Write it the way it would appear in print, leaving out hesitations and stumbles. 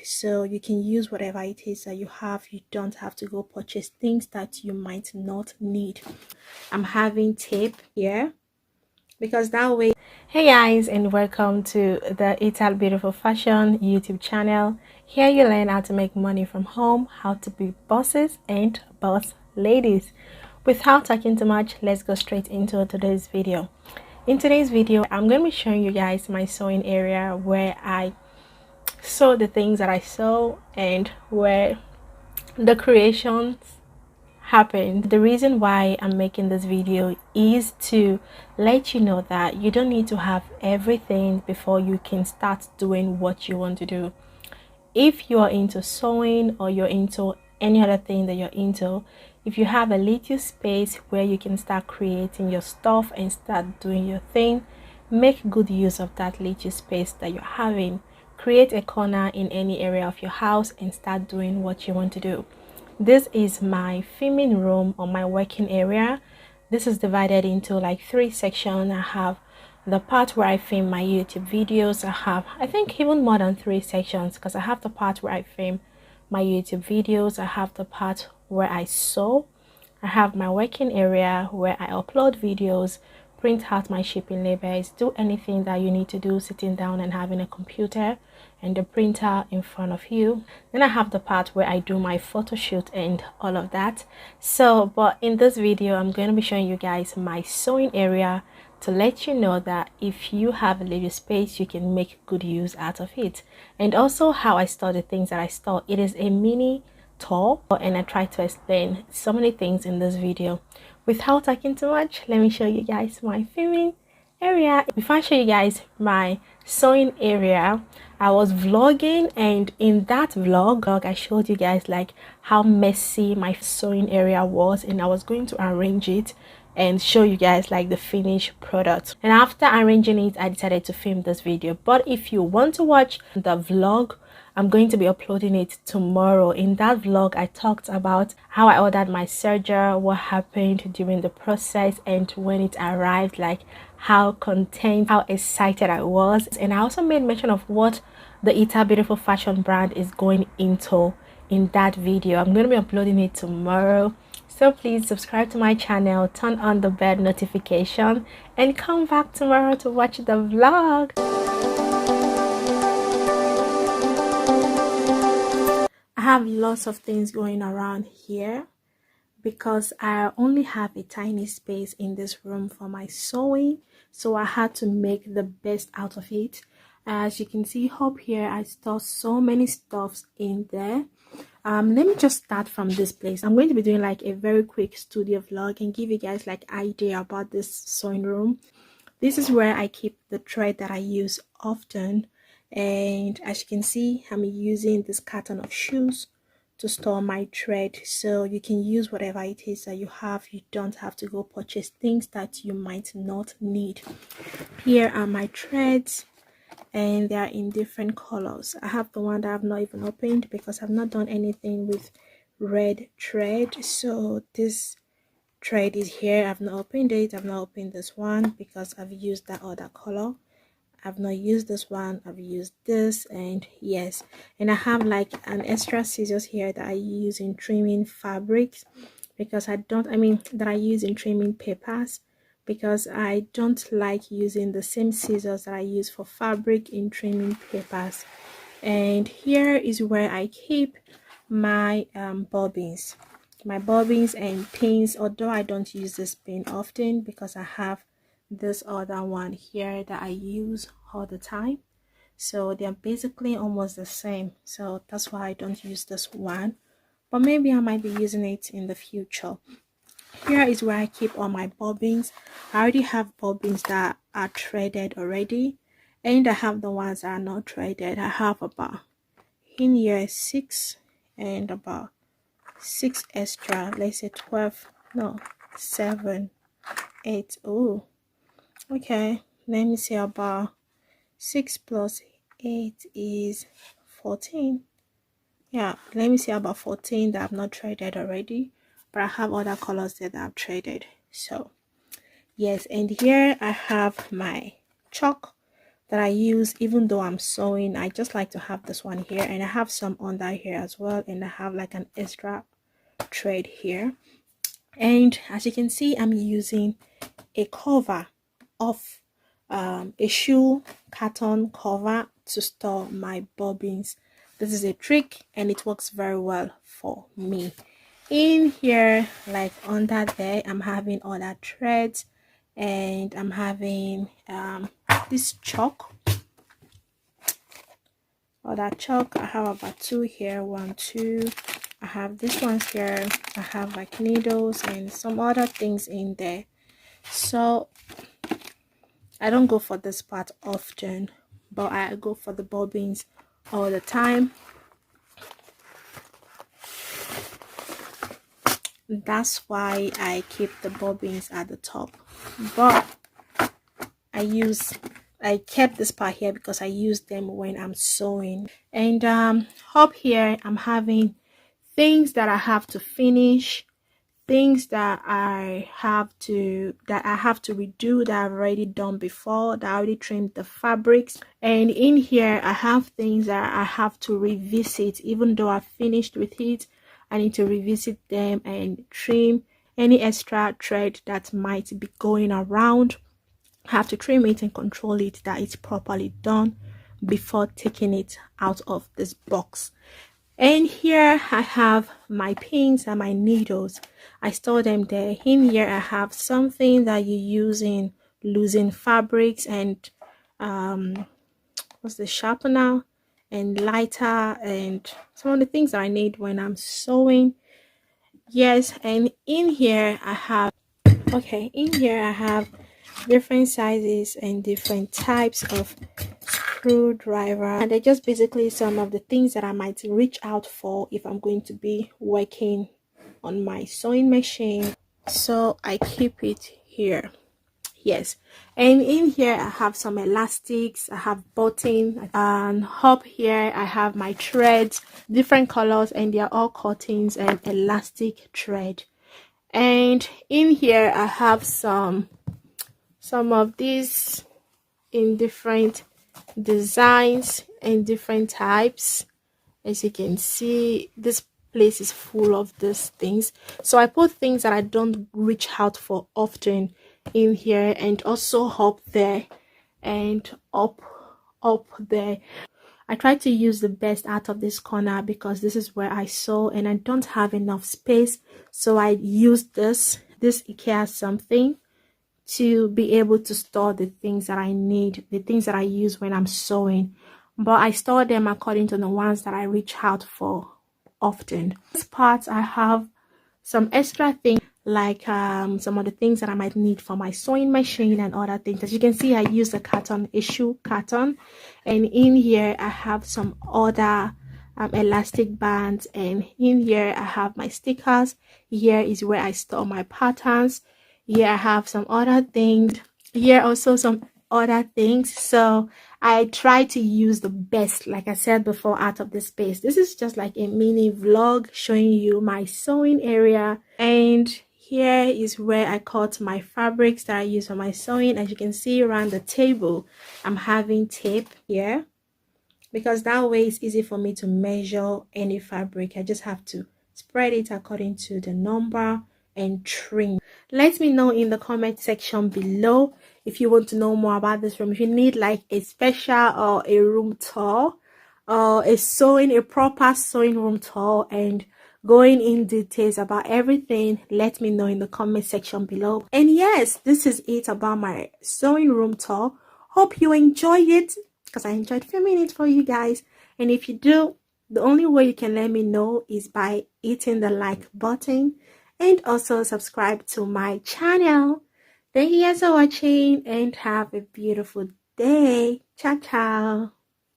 so you can use whatever it is that you have. You don't have to go purchase things that you might not need. I'm having tape here because that way. Hey guys, and welcome to the Ital Beautiful Fashion YouTube channel. Here you learn how to make money from home, how to be bosses and boss ladies. Without talking too much, let's go straight into today's video. In today's video, I'm going to be showing you guys my sewing area where I sew the things that I sew and where the creations happened. The reason why I'm making this video is to let you know that you don't need to have everything before you can start doing what you want to do. If you are into sewing or you're into any other thing that you're into, if you have a little space where you can start creating your stuff and start doing your thing, make good use of that little space that you're having. Create a corner in any area of your house and start doing what you want to do. This is my filming room or my working area. This is divided into like 3 sections. I have the part where I film my YouTube videos. I have, I think, even more than 3 sections, because I have the part where I film my YouTube videos. I have the part where I sew. I have my working area where I upload videos, print out my shipping labels, do anything that you need to do sitting down and having a computer and the printer in front of you. Then I have the part where I do my photo shoot and all of that. So, but in this video, I'm going to be showing you guys my sewing area to let you know that if you have a little space, you can make good use out of it. And also how I store the things that I store. It is a mini tour and I try to explain so many things in this video. Without talking too much, let me show you guys my filming area. Before I show you guys my sewing area, I was vlogging, and in that vlog I showed you guys like how messy my sewing area was, and I was going to arrange it and show you guys like the finished product. And after arranging it, I decided to film this video. But if you want to watch the vlog, I'm going to be uploading it tomorrow. In that vlog, I talked about how I ordered my serger, what happened during the process, and when it arrived, like how content, how excited I was. And I also made mention of what the Ital Beautiful Fashion brand is going into in that video. I'm going to be uploading it tomorrow. So please subscribe to my channel, turn on the bell notification, and come back tomorrow to watch the vlog. I have lots of things going around here because I only have a tiny space in this room for my sewing, so I had to make the best out of it. As you can see up here, I store so many stuffs in there. Let me just start from this place. I'm going to be doing like a very quick studio vlog and give you guys like idea about this sewing room. This is where I keep the thread that I use often, and as you can see, I'm using this carton of shoes to store my thread, so you can use whatever it is that you have. You don't have to go purchase things that you might not need. Here are my threads, and they are in different colors. I have the one that I've not even opened because I've not done anything with red thread. So this thread is here. I've not opened it. I've not opened this one because I've used that other color. I've not used this one. I've used this, and yes, and I have like an extra scissors here that I use in trimming fabrics because that I use in trimming papers, because I don't like using the same scissors that I use for fabric in trimming papers. And here is where I keep my bobbins and pins, although I don't use this pin often because I have this other one here that I use all the time, so they're basically almost the same, so that's why I don't use this one, but maybe I might be using it in the future. Here is where I keep all my bobbins. I already have bobbins that are threaded already, and I have the ones that are not threaded. I have about in here 6 and about 6 extra, let's say 12, no, 7, 8. Oh, okay, let me see, about 6 plus 8 is 14. Yeah, let me see, about 14 that I've not traded already, but I have other colors that I've traded. So yes, and here I have my chalk that I use even though I'm sewing. I just like to have this one here, and I have some under here as well, and I have like an extra thread here. And as you can see, I'm using a cover of a shoe carton cover to store my bobbins. This is a trick and it works very well for me. In here, like under there, I'm having other threads, and I'm having this chalk. Other chalk, I have about 2 here, 1, 2. I have this ones here. I have like needles and some other things in there. So I don't go for this part often, but I go for the bobbins all the time. That's why I keep the bobbins at the top, but I kept this part here because I use them when I'm sewing. And up here I'm having things that I have to finish, things that I have to redo that I've already done before, that I already trimmed the fabrics. And in here I have things that I have to revisit. Even though I've finished with it, I need to revisit them and trim any extra thread that might be going around. I have to trim it and control it that it's properly done before taking it out of this box. And here I have my pins and my needles. I store them there. In here I have something that you use in losing fabrics, and what's the sharpener and lighter and some of the things that I need when I'm sewing. Yes, and in here I have different sizes and different types of screwdriver, and they're just basically some of the things that I might reach out for if I'm going to be working on my sewing machine. So I keep it here. Yes, and in here I have some elastics, I have button, and up here I have my threads, different colors, and they are all cottons and elastic thread. And in here I have some of these in different designs and different types. As you can see, this place is full of these things, so I put things that I don't reach out for often in here, and also up there and up there. I try to use the best out of this corner because this is where I sew and I don't have enough space, so I use this IKEA something to be able to store the things that I need, the things that I use when I'm sewing. But I store them according to the ones that I reach out for often. This part I have some extra things like some of the things that I might need for my sewing machine and other things. As you can see, I use a carton, a shoe carton, and in here I have some other elastic bands, and in here I have my stickers. Here is where I store my patterns. Here I have some other things. Here also some other things. So I try to use the best, like I said before, out of the space. This is just like a mini vlog showing you my sewing area. And here is where I cut my fabrics that I use for my sewing. As you can see around the table, I'm having tape here, because that way it's easy for me to measure any fabric. I just have to spread it according to the number and trim. Let me know in the comment section below if you want to know more about this room. If you need like a special or a room tour, or a proper sewing room tour and going in details about everything, let me know in the comment section below. And yes, this is it about my sewing room tour. Hope you enjoy it, because I enjoyed filming it for you guys. And if you do, the only way you can let me know is by hitting the like button and also subscribe to my channel. Thank you guys for watching and have a beautiful day. Ciao, ciao.